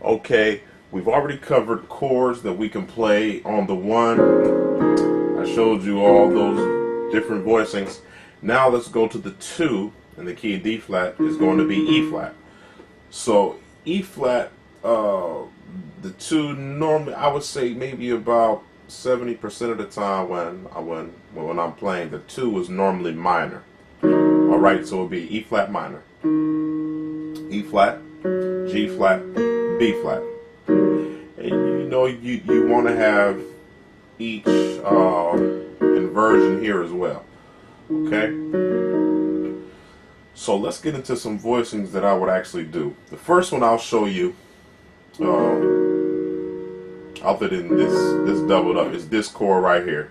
Okay, we've already covered chords that we can play on the one. I showed you all those different voicings. Now let's go to the two, and the key of D flat is going to be E flat. So E flat, the two normally, I would say maybe about 70% of the time when I'm playing, the two is normally minor. All right, so it'll be E flat minor, E flat, G flat, B flat. And you know you want to have each inversion here as well. Okay. So let's get into some voicings that I would actually do. The first one I'll show you, other than this doubled up, is this chord right here.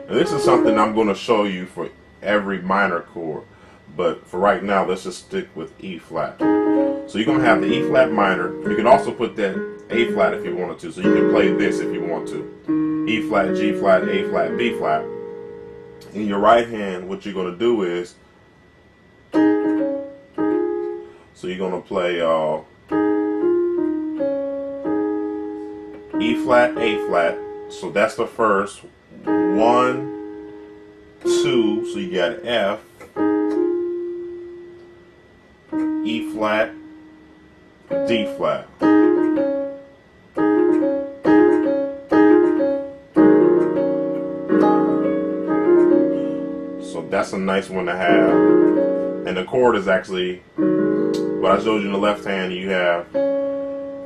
And this is something I'm going to show you for every minor chord, but for right now, let's just stick with E flat. So you're going to have the E flat minor. You can also put that A flat if you wanted to, so you can play this if you want to. E flat, G flat, A flat, B flat. In your right hand, what you're going to do is, so you're going to play E flat, A flat. So that's the first 1, 2. So you got F, E flat, D flat. So that's a nice one to have. And the chord is actually what I showed you in the left hand. You have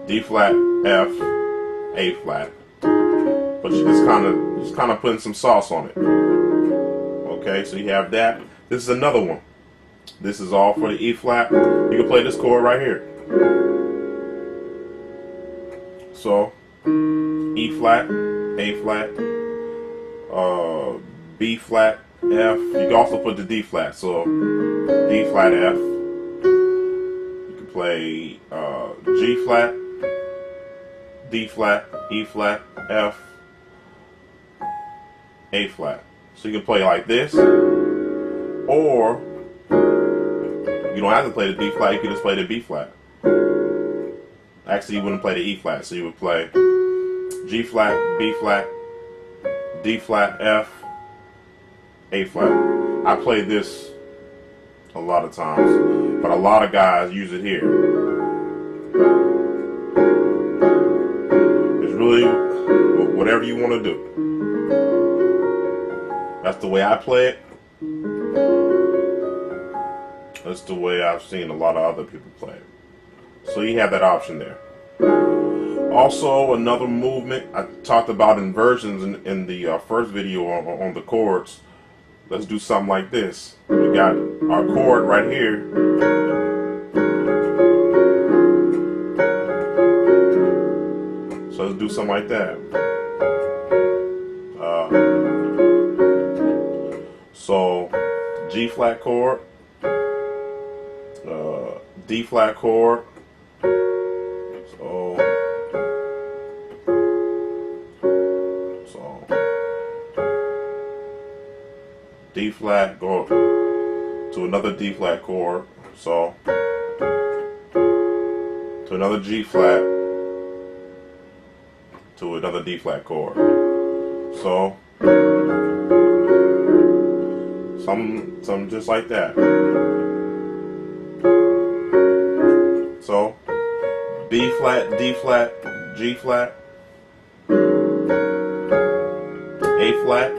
D flat, F, A flat. But you're just kind of putting some sauce on it. Okay, so you have that. This is another one. This is all for the E flat. You can play this chord right here. So E flat, A flat, B flat, F. You can also put the D flat. So D flat, F. You can play G flat, D flat, E flat, F, A flat. So you can play like this, or you don't have to play the D flat. You can just play the B flat. Actually, you wouldn't play the E flat, so you would play G flat, B flat, D flat, F, A flat. I play this a lot of times, but a lot of guys use it here. It's really whatever you want to do. That's the way I play it. That's the way I've seen a lot of other people play it. So you have that option there. Also, another movement, I talked about inversions in the first video on the chords. Let's do something like this. We got our chord right here. So let's do something like that. So G flat chord, D flat chord. So D flat, go to another D flat chord. So to another G flat, to another D flat chord. So some just like that. So B flat, D flat, G flat, A flat,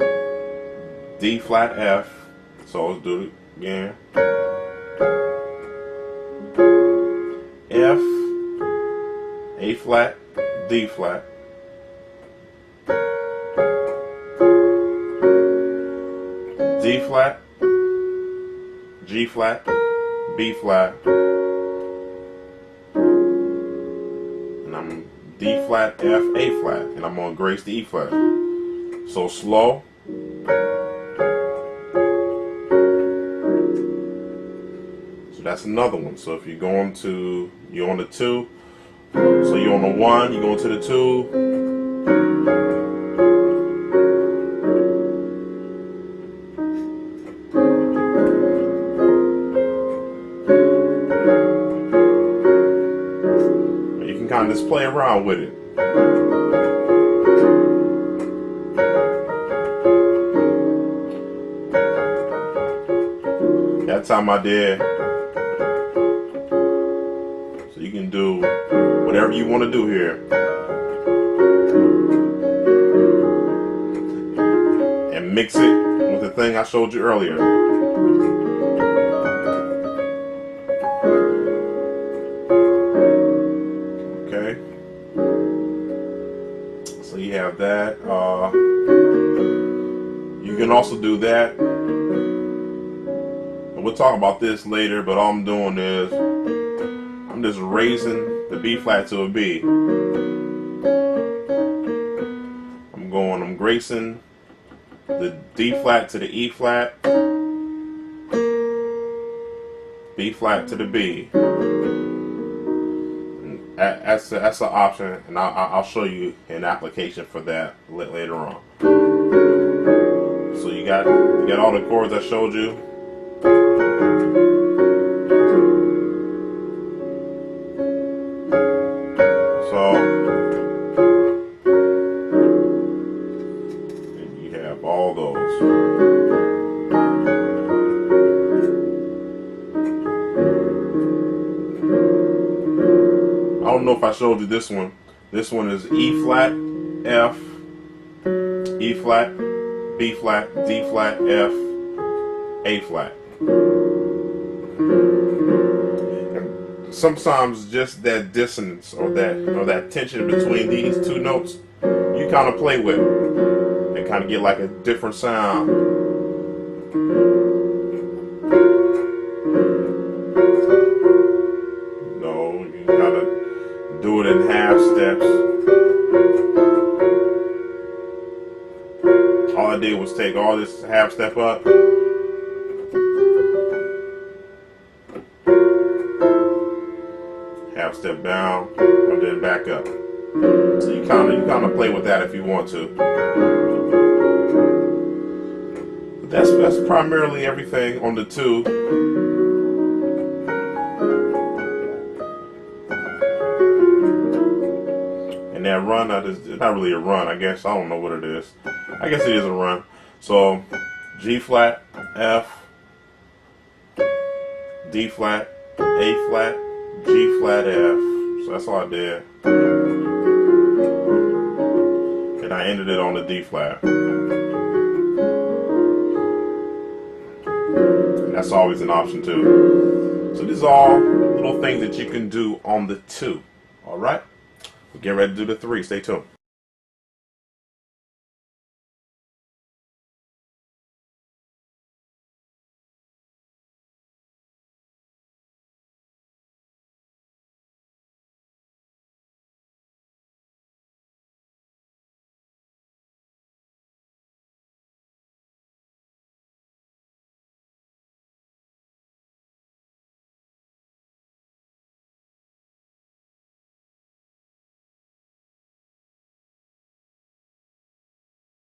D flat, F. So let's do it again. F, A flat, D flat, D flat, G flat, B flat, and I'm D flat, F, A flat, and I'm gonna grace the E flat. So slow. So that's another one. So if you're on the 2, so you're on the 1, you go to the 2. just play around with it. That time I did. So you can do whatever you want to do here. And mix it with the thing I showed you earlier. Okay. So you have that. You can also do that. We'll talk about this later, but all I'm doing is I'm just raising the B flat to a B. I'm gracing the D flat to the E flat, B flat to the B. And that's an option, and I'll show you an application for that later on. So you got all the chords I showed you. So you have all those. I don't know if I showed you this one. This one is E flat, F, E flat, B flat, D flat, F, A flat. And sometimes just that dissonance or that tension between these two notes, you kind of play with and kind of get like a different sound. No, you gotta do it in half steps. All I did was take all this half step up, half step down, and then back up. So you kind of play with that if you want to. But that's primarily everything on the 2. And that run, it's not really a run, I guess. I don't know what it is. I guess it is a run. So G flat, F, D flat, A flat, G flat, F. So that's all I did. And I ended it on the D flat. And that's always an option too. So these are all little things that you can do on the 2. Alright? We're getting ready to do the 3. Stay tuned.